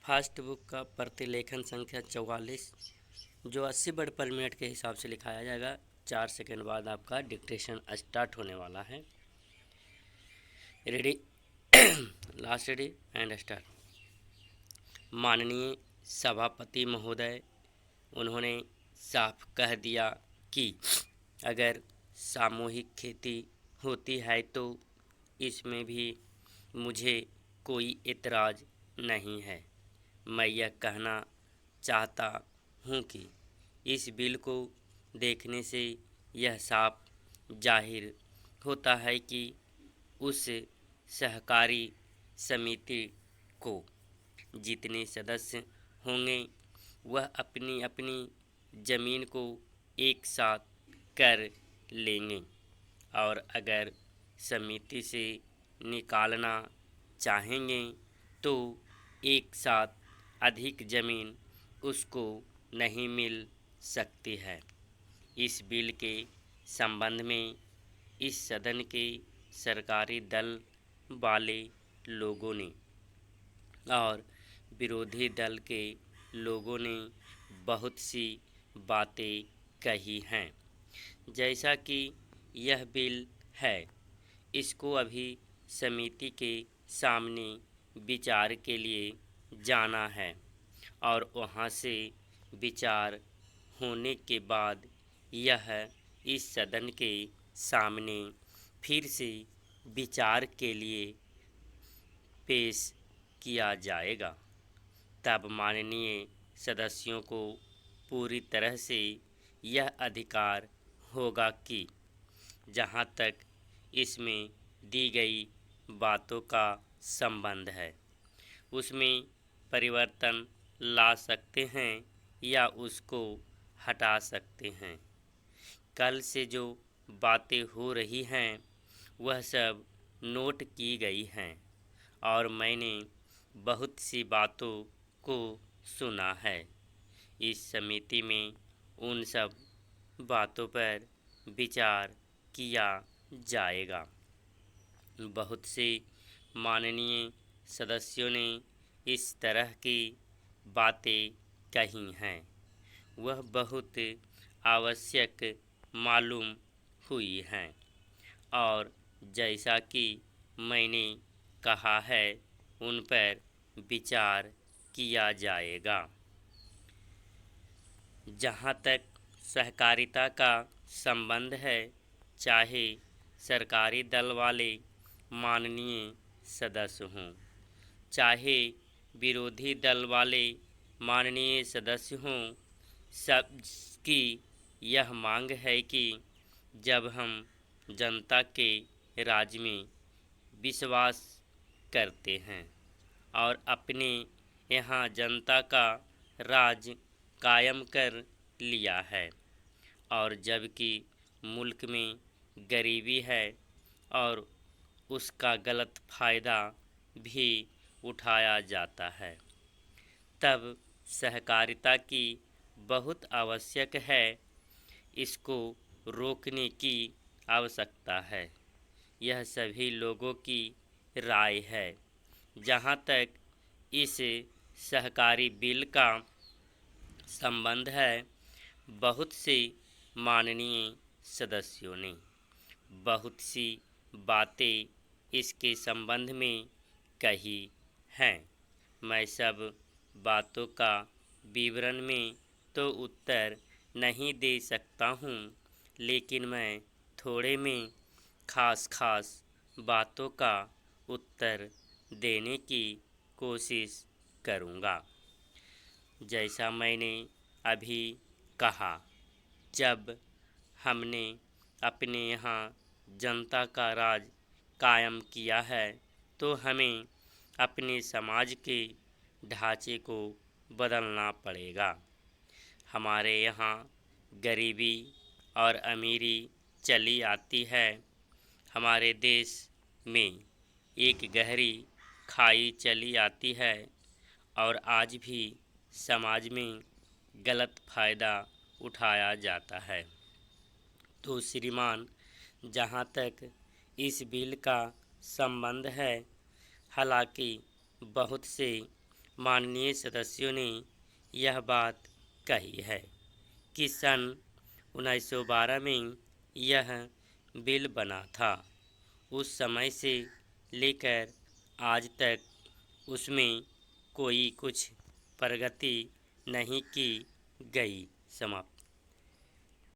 Fast book का प्रतिलेखन संख्या 44, जो 80 वर्ड पर मिनट के हिसाब से लिखाया जाएगा। 4 सेकंड बाद आपका डिक्टेशन स्टार्ट होने वाला है। Ready, last ready and start. माननीय सभापति महोदय, उन्होंने साफ कह दिया कि अगर सामूहिक खेती होती है तो इसमें भी मुझे कोई एतराज़ नहीं है। मैं यह कहना चाहता हूँ कि इस बिल को देखने से यह साफ जाहिर होता है कि उस सहकारी समिति को जितने सदस्य होंगे वह अपनी अपनी ज़मीन को एक साथ कर लेंगे, और अगर समिति से निकालना चाहेंगे तो एक साथ अधिक ज़मीन उसको नहीं मिल सकती है। इस बिल के संबंध में इस सदन के सरकारी दल वाले लोगों ने और विरोधी दल के लोगों ने बहुत सी बातें कही हैं। जैसा कि यह बिल है, इसको अभी समिति के सामने विचार के लिए जाना है और वहाँ से विचार होने के बाद यह इस सदन के सामने फिर से विचार के लिए पेश किया जाएगा। तब माननीय सदस्यों को पूरी तरह से यह अधिकार होगा कि जहाँ तक इसमें दी गई बातों का संबंध है उसमें परिवर्तन ला सकते हैं या उसको हटा सकते हैं। कल से जो बातें हो रही हैं वह सब नोट की गई हैं और मैंने बहुत सी बातों को सुना है। इस समिति में उन सब बातों पर विचार किया जाएगा। बहुत से माननीय सदस्यों ने इस तरह की बातें कही हैं, वह बहुत आवश्यक मालूम हुई हैं और जैसा कि मैंने कहा है उन पर विचार किया जाएगा। जहाँ तक सहकारिता का संबंध है, चाहे सरकारी दल वाले माननीय सदस्य हों, चाहे विरोधी दल वाले माननीय सदस्य हों, सबकी यह मांग है कि जब हम जनता के राज में विश्वास करते हैं और अपने यहाँ जनता का राज कायम कर लिया है और जबकि मुल्क में गरीबी है और उसका गलत फ़ायदा भी उठाया जाता है, तब सहकारिता की बहुत आवश्यक है। इसको रोकने की आवश्यकता है। यह सभी लोगों की राय है। जहाँ तक इस सहकारी बिल का संबंध है, बहुत से माननीय सदस्यों ने बहुत सी बातें इसके संबंध में कही हैं। मैं सब बातों का विवरण में तो उत्तर नहीं दे सकता हूँ, लेकिन मैं थोड़े में खास बातों का उत्तर देने की कोशिश करूँगा। जैसा मैंने अभी कहा, जब हमने अपने यहाँ जनता का राज कायम किया है तो हमें अपने समाज के ढांचे को बदलना पड़ेगा। हमारे यहाँ गरीबी और अमीरी चली आती है। हमारे देश में एक गहरी खाई चली आती है और आज भी समाज में गलत फ़ायदा उठाया जाता है। तो श्रीमान, जहाँ तक इस बिल का संबंध है, हालांकि बहुत से माननीय सदस्यों ने यह बात कही है कि सन 1912 में यह बिल बना था। उस समय से लेकर आज तक उसमें कोई कुछ प्रगति नहीं की गई। समाप्त।